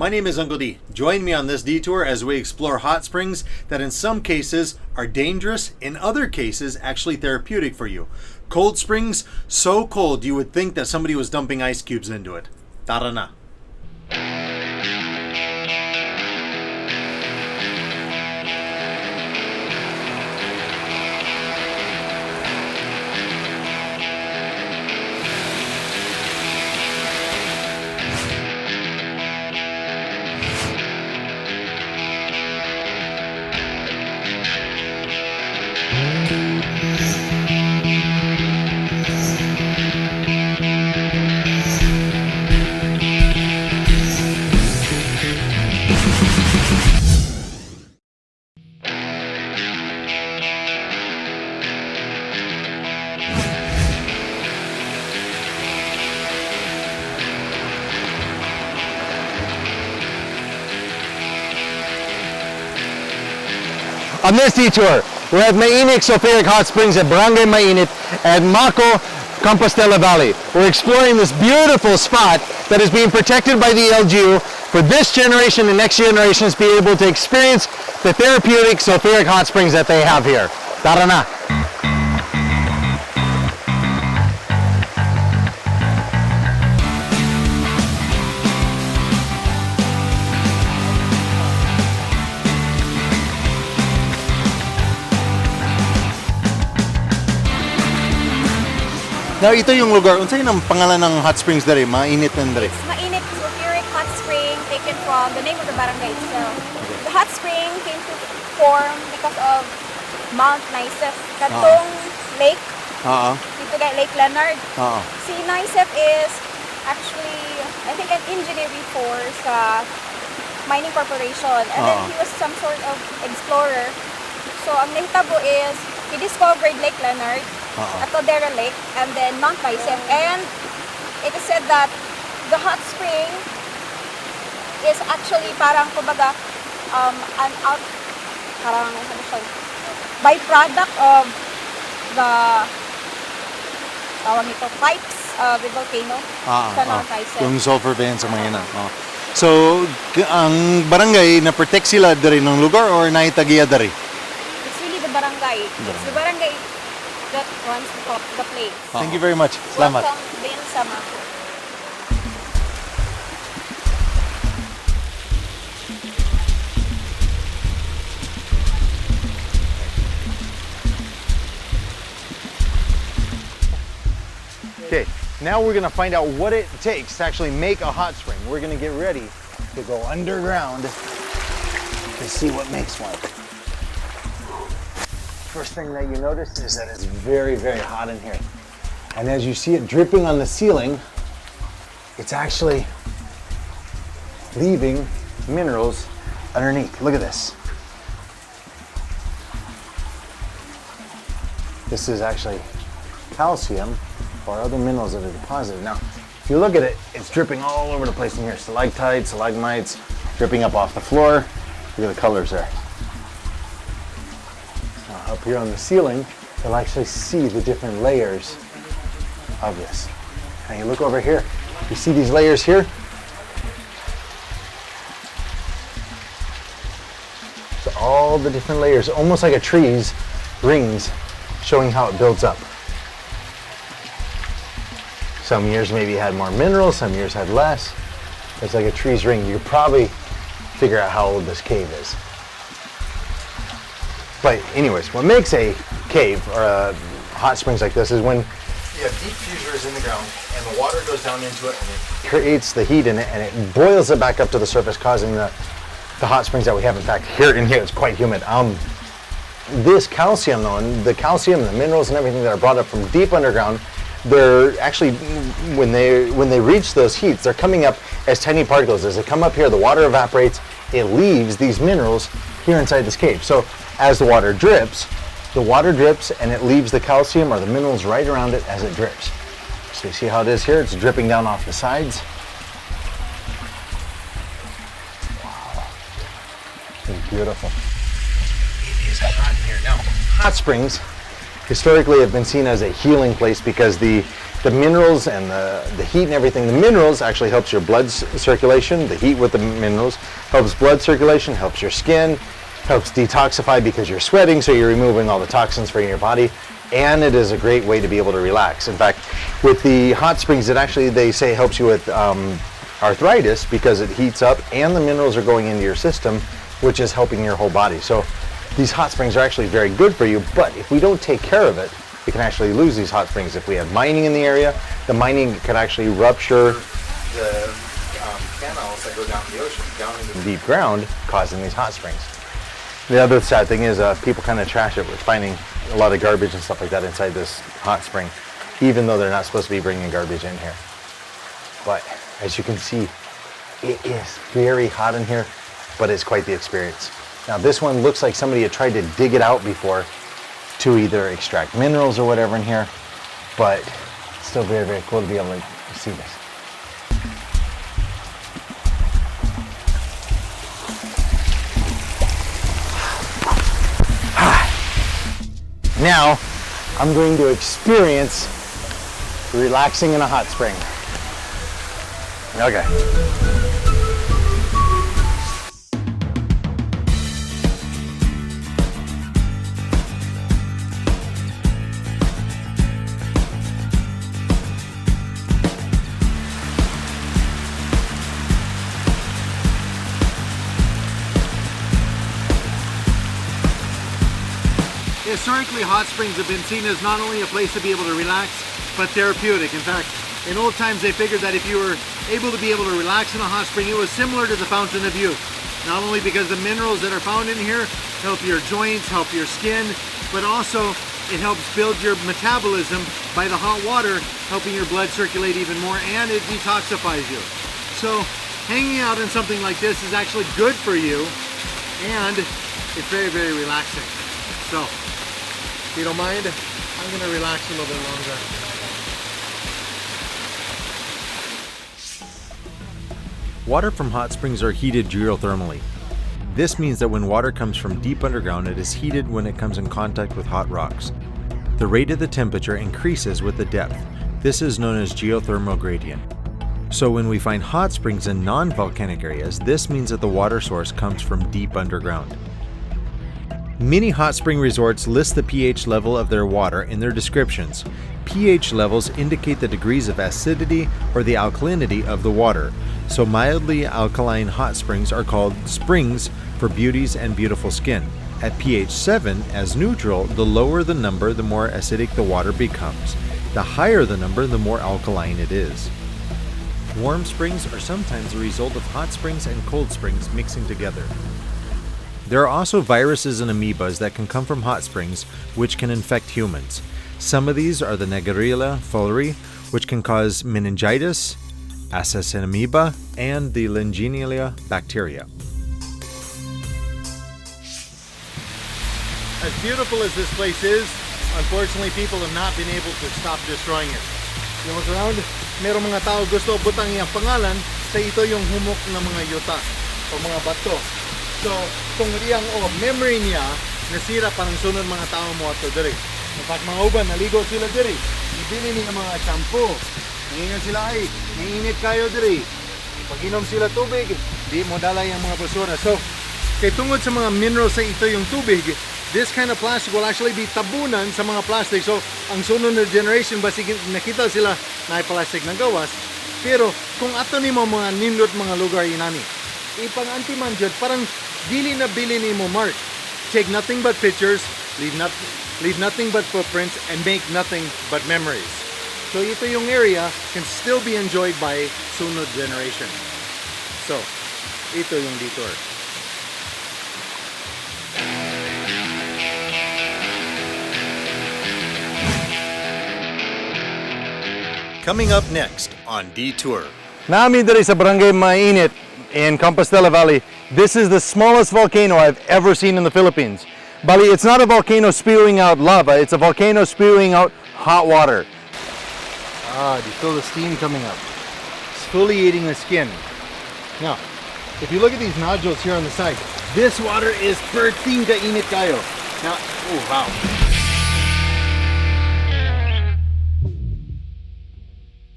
My name is Uncle D. Join me on this detour as we explore hot springs that in some cases are dangerous, in other cases actually therapeutic for you. Cold springs, so cold you would think that somebody was dumping ice cubes into it. Tara na. On this detour, we're at Mainit Sulfuric Hot Springs at Barangay Mainit at Maco, Compostela Valley. We're exploring this beautiful spot that is being protected by the LGU for this generation and next generations to be able to experience the therapeutic sulfuric hot springs that they have here. Tara na! Now, ito yung lugar. Unsay ang pangalan ng hot springs dere? Mainit nan dere. Mainit Sulfuric Hot Spring, taken from the name of the barangay itself. The hot spring came to form because of Mount Naisef. Katong lake, dito kay Lake Leonard. Si Naisef is actually, I think, an engineer before sa mining corporation. And then he was some sort of explorer. So, ang nahitabo is, he discovered Lake Leonard, Atodera Lake, and then Mount Naisef. And it is said that the hot spring is actually parang, kumbaga, parang, byproduct of the tawag nito, pipes of the volcano sa Mount Naisef. Yung sulfur vents sa mga yan. So, ang barangay na protect sila dere ng lugar or naitagiya dere? It's really the barangay. It's the barangay that runs the place. Thank you very much. Salamat. Welcome din sa Maco. Okay, now we're gonna find out what it takes to actually make a hot spring. We're gonna get ready to go underground to see what makes one. First thing that you notice is that it's very, very hot in here. And as you see it dripping on the ceiling, it's actually leaving minerals underneath. Look at this. This is actually calcium or other minerals that are deposited. Now, if you look at it, it's dripping all over the place in here. Stalactites, stalagmites, dripping up off the floor. Look at the colors there. Up here on the ceiling, you'll actually see the different layers of this. And you look over here, you see these layers here? So all the different layers, almost like a tree's rings, showing how it builds up. Some years maybe had more minerals, some years had less. It's like a tree's ring. You could probably figure out how old this cave is. But anyways, what makes a cave or a hot springs like this is when you have deep fissures in the ground and the water goes down into it and it creates the heat in it and it boils it back up to the surface, causing the hot springs that we have. In fact, here in here it's quite humid. This calcium though, and the calcium and the minerals and everything that are brought up from deep underground, they're actually, when they reach those heats, they're coming up as tiny particles. As they come up here, the water evaporates, it leaves these minerals here inside this cave. So as the water drips and it leaves the calcium or the minerals right around it as it drips. So you see how it is here? It's dripping down off the sides. Wow. It's beautiful. It is hot in here. Now, hot springs historically have been seen as a healing place because the the minerals and the heat and everything. The minerals actually helps your blood circulation. The heat with the minerals helps blood circulation, helps your skin, helps detoxify because you're sweating, so you're removing all the toxins from your body. And it is a great way to be able to relax. In fact, with the hot springs, it actually, they say, helps you with arthritis because it heats up and the minerals are going into your system, which is helping your whole body. So these hot springs are actually very good for you, but if we don't take care of it, we can actually lose these hot springs. If we have mining in the area, the mining could actually rupture the canals that go down the ocean, down into the deep ground, causing these hot springs. The other sad thing is people kind of trash it with finding a lot of garbage and stuff like that inside this hot spring, even though they're not supposed to be bringing garbage in here. But as you can see, it is very hot in here, but it's quite the experience. Now this one looks like somebody had tried to dig it out before to either extract minerals or whatever in here, but it's still very, very cool to be able to see this. Now, I'm going to experience relaxing in a hot spring. Okay. Historically, hot springs have been seen as not only a place to be able to relax, but therapeutic. In fact, in old times they figured that if you were able to be able to relax in a hot spring, it was similar to the fountain of youth. Not only because the minerals that are found in here help your joints, help your skin, but also it helps build your metabolism by the hot water, helping your blood circulate even more, and it detoxifies you. So hanging out in something like this is actually good for you, and it's very, very relaxing. So, if you don't mind, I'm gonna relax a little bit longer. Water from hot springs are heated geothermally. This means that when water comes from deep underground, it is heated when it comes in contact with hot rocks. The rate of the temperature increases with the depth. This is known as geothermal gradient. So when we find hot springs in non-volcanic areas, this means that the water source comes from deep underground. Many hot spring resorts list the pH level of their water in their descriptions. pH levels indicate the degrees of acidity or the alkalinity of the water. So mildly alkaline hot springs are called springs for beauties and beautiful skin. At pH 7 as neutral, the lower the number, the more acidic the water becomes. The higher the number, the more alkaline it is. Warm springs are sometimes a result of hot springs and cold springs mixing together. There are also viruses and amoebas that can come from hot springs, which can infect humans. Some of these are the Naegleria fowleri, which can cause meningitis, Acinetobacter, and the Legionella bacteria. As beautiful as this place is, unfortunately people have not been able to stop destroying it. You look around, merong mga tao gusto butang iyang pangalan sa ito yung humok ng mga yuta o mga bato. So, kung iyang memory niya, nasira parang sunod mga tao mo ato diri. In fact, mga uban, naligo sila diri. Ibili niya mga shampoo. Nangingan sila ay, nanginit kayo diri. Pag-inom sila tubig, di mo dala yung mga basura. So, kay tungod sa mga minerals sa ito yung tubig, this kind of plastic will actually be tabunan sa mga plastic. So, ang sunod na generation, basig nakita sila na plastic ng gawas. Pero, kung ato ni mo mga nindot mga lugar inani, ipang-anti-man dyan, parang dili na bili ni mo mark. Take nothing but pictures, leave nothing but footprints, and make nothing but memories. So ito yung area can still be enjoyed by sunod generation. So, ito yung detour. Coming up next on Detour. Nami diri sa Barangay Mainit in Compostela Valley. This is the smallest volcano I've ever seen in the Philippines. Bali, it's not a volcano spewing out lava, it's a volcano spewing out hot water. Ah, do you feel the steam coming up? It's fully eating the skin. Now, if you look at these nodules here on the side, this water is perting ka init kayo. Now, oh wow.